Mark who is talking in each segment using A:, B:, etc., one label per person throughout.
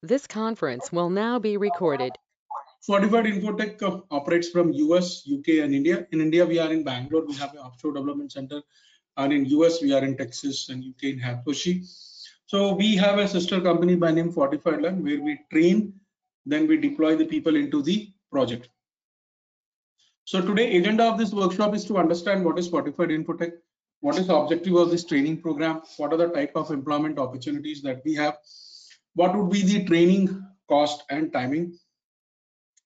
A: This conference will now be recorded.
B: Fortified Infotech operates from US, UK, and India. In India, we are in Bangalore. We have an offshore development center, and in US, we are in Texas, and UK in Hakoshi. So we have a sister company by name Fortified Learn, where we train, then we deploy the people into the project. So today, agenda of this workshop is to understand what is Fortified Infotech, what is the objective of this training program, what are the type of employment opportunities that we have, what would be the training cost and timing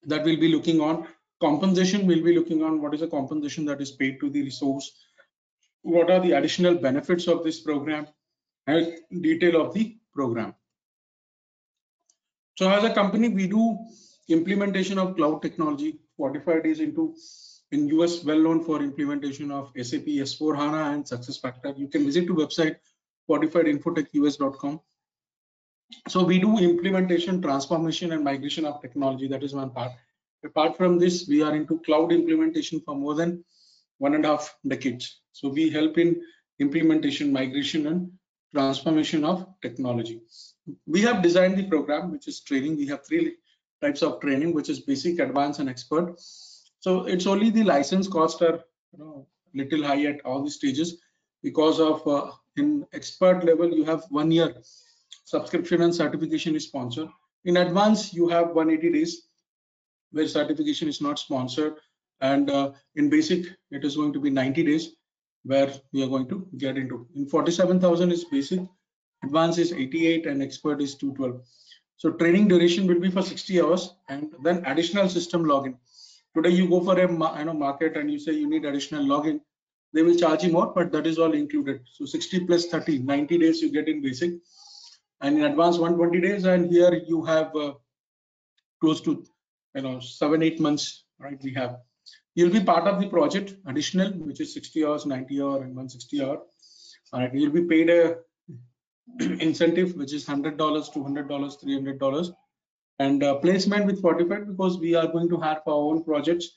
B: that we'll be looking on. Compensation, we'll be looking on what is the compensation that is paid to the resource, what are the additional benefits of this program, and detail of the program. So as a company, we do implementation of cloud technology. Fortified is in US well known for implementation of SAP S4HANA and SuccessFactors. You can visit the website fortifiedinfotechus.com. So we do implementation, transformation, and migration of technology. That is one part. Apart from this, we are into cloud implementation for more than 1.5 decades. So we help in implementation, migration, and transformation of technology. We have designed the program, which is training. We have 3 types of training, which is basic, advanced, and expert. So it's only the license cost are little high at all the stages because of in expert level you have 1 year subscription and certification is sponsored. In advance you have 180 days where certification is not sponsored, and in basic it is going to be 90 days where we are going to get into. In 47,000 is basic, advanced is 88, and expert is 212. So training duration will be for 60 hours, and then additional system login. Today you go for a market and you say you need additional login, they will charge you more, but that is all included. So 60 plus 30, 90 days you get in basic, and in advance 120 days, and here you have close to 7-8 months, right? We have, you'll be part of the project additional, which is 60 hours, 90 hour, and 160 hour. All right, you'll be paid a incentive which is $100, $200, $300, and placement with Fortified, because we are going to have our own projects.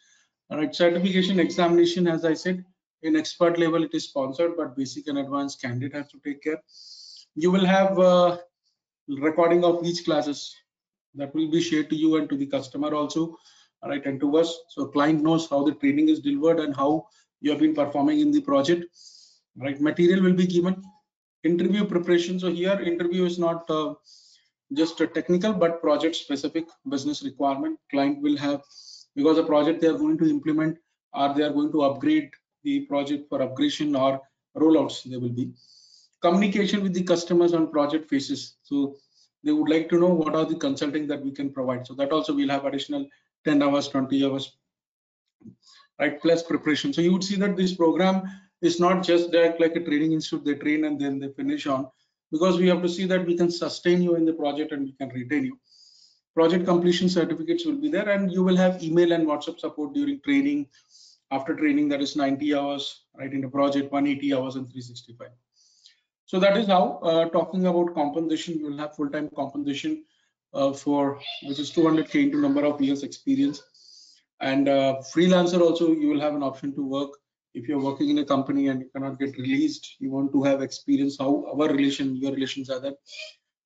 B: All right, certification examination, as I said, in expert level it is sponsored, but basic and advanced candidate has to take care. You will have recording of each classes that will be shared to you and to the customer also, all right, and to us, so client knows how the training is delivered and how you have been performing in the project, right? Material will be given. Interview preparation, so here interview is not just a technical but project specific business requirement. Client will have, because the project they are going to implement or they are going to upgrade the project for upgradation or rollouts, there will be communication with the customers on project phases. So they would like to know what are the consulting that we can provide. So that also will have additional 10 hours, 20 hours, right? Plus preparation. So you would see that this program is not just that like a training institute, they train and then they finish on, because we have to see that we can sustain you in the project and we can retain you. Project completion certificates will be there, and you will have email and WhatsApp support during training. After training, that is 90 hours, right? In the project, 180 hours and 365. So that is how, talking about compensation, you will have full-time compensation for which is 200K into number of years experience, and freelancer also you will have an option to work. If you're working in a company and you cannot get released, you want to have experience how your relations are there.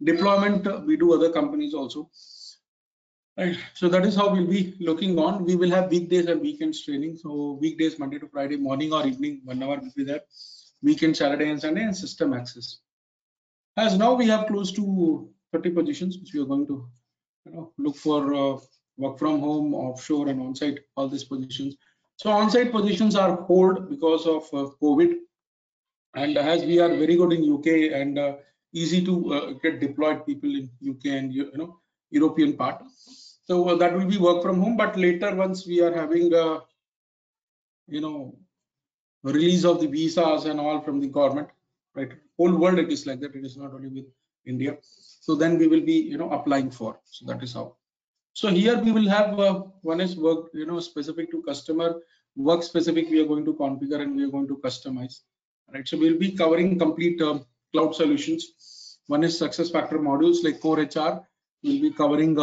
B: Deployment, we do other companies also, right? So that is how we'll be looking on. We will have weekdays and weekends training. So weekdays Monday to Friday, morning or evening, 1 hour will be there. Weekend, Saturday and Sunday, and system access. As now we have close to 30 positions which we are going to look for work from home, offshore, and on-site, all these positions. So on-site positions are hold because of COVID, and as we are very good in UK and easy to get deployed people in UK and European part, so that will be work from home. But later, once we are having release of the visas and all from the government, right? Whole world it is like that. It is not only with India. So then we will be applying for. So that is how. So here we will have one is work specific to customer, work specific we are going to configure and we are going to customize, right? So we'll be covering complete cloud solutions. One is SuccessFactors modules like core HR. We'll be covering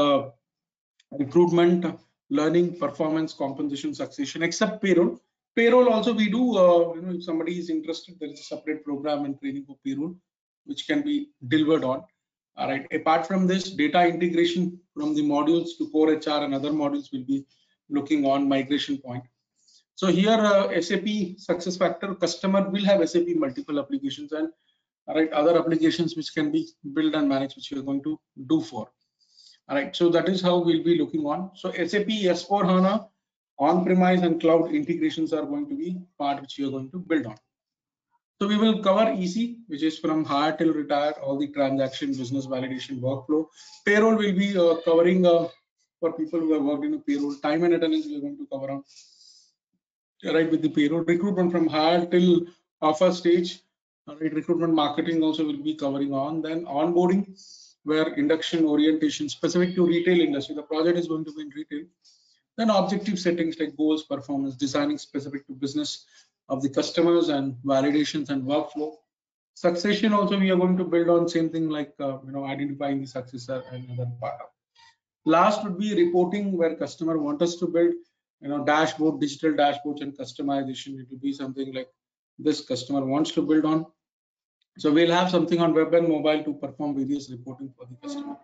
B: recruitment, learning, performance, compensation, succession, except payroll. Payroll also we do, if somebody is interested, there is a separate program and training for payroll which can be delivered on. All right. Apart from this, data integration from the modules to core HR and other modules will be looking on migration point. So here, SAP SuccessFactors customer will have SAP multiple applications and other applications which can be built and managed, which we are going to do for. All right. So that is how we'll be looking on. So SAP S4 HANA on-premise and cloud integrations are going to be part which we are going to build on. So we will cover EC, which is from hire till retire, all the transaction, business validation, workflow. Payroll will be covering for people who have worked in a payroll. Time and attendance we are going to cover on, right, with the payroll. Recruitment from hire till offer stage. Right, recruitment marketing also will be covering on. Then onboarding, where induction orientation specific to retail industry. The project is going to be in retail. Then objective settings like goals, performance, designing specific to business of the customers and validations and workflow. Succession also we are going to build on same thing like identifying the successor and other part of. Last would be reporting, where customer want us to build dashboard, digital dashboards and customization. It will be something like this customer wants to build on. So we'll have something on web and mobile to perform various reporting for the customer.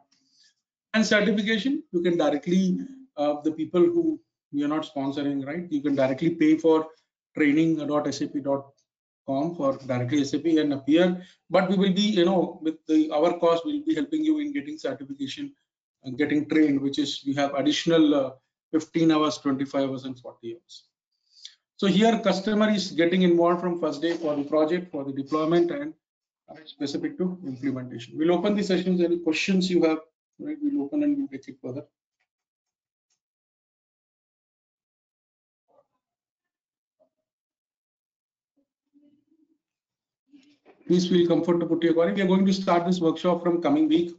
B: And certification, you can directly the people who we are not sponsoring, right? You can directly pay for training.sap.com for directly SAP and appear. But we will be, with our cost, we'll be helping you in getting certification and getting trained, which is we have additional 15 hours, 25 hours, and 40 hours. So here, customer is getting involved from first day for the project, for the deployment, and specific to implementation. We'll open the sessions. Any questions you have, right? We'll open and we'll take it further. Please feel comfortable to put your query. We are going to start this workshop from coming week,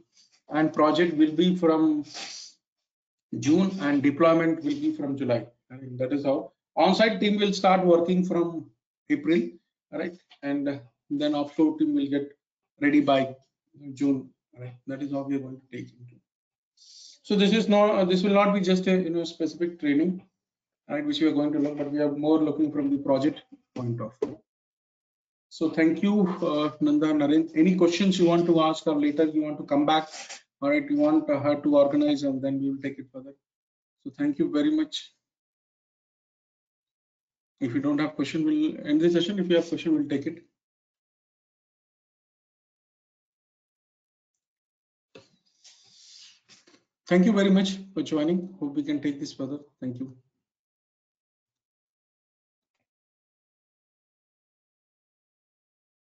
B: and project will be from June and deployment will be from July. And that is how on-site team will start working from April, right? And then offshore team will get ready by June, right? That is how we are going to take it. So this is not, this will not be just a specific training, right, which we are going to learn, but we are more looking from the project point of view. So thank you, Nanda, Naren. Any questions you want to ask, or later you want to come back, all right, you want her to organize, and then we will take it further. So thank you very much. If you don't have question, we'll end the session. If you have question, we'll take it. Thank you very much for joining. Hope we can take this further. Thank you.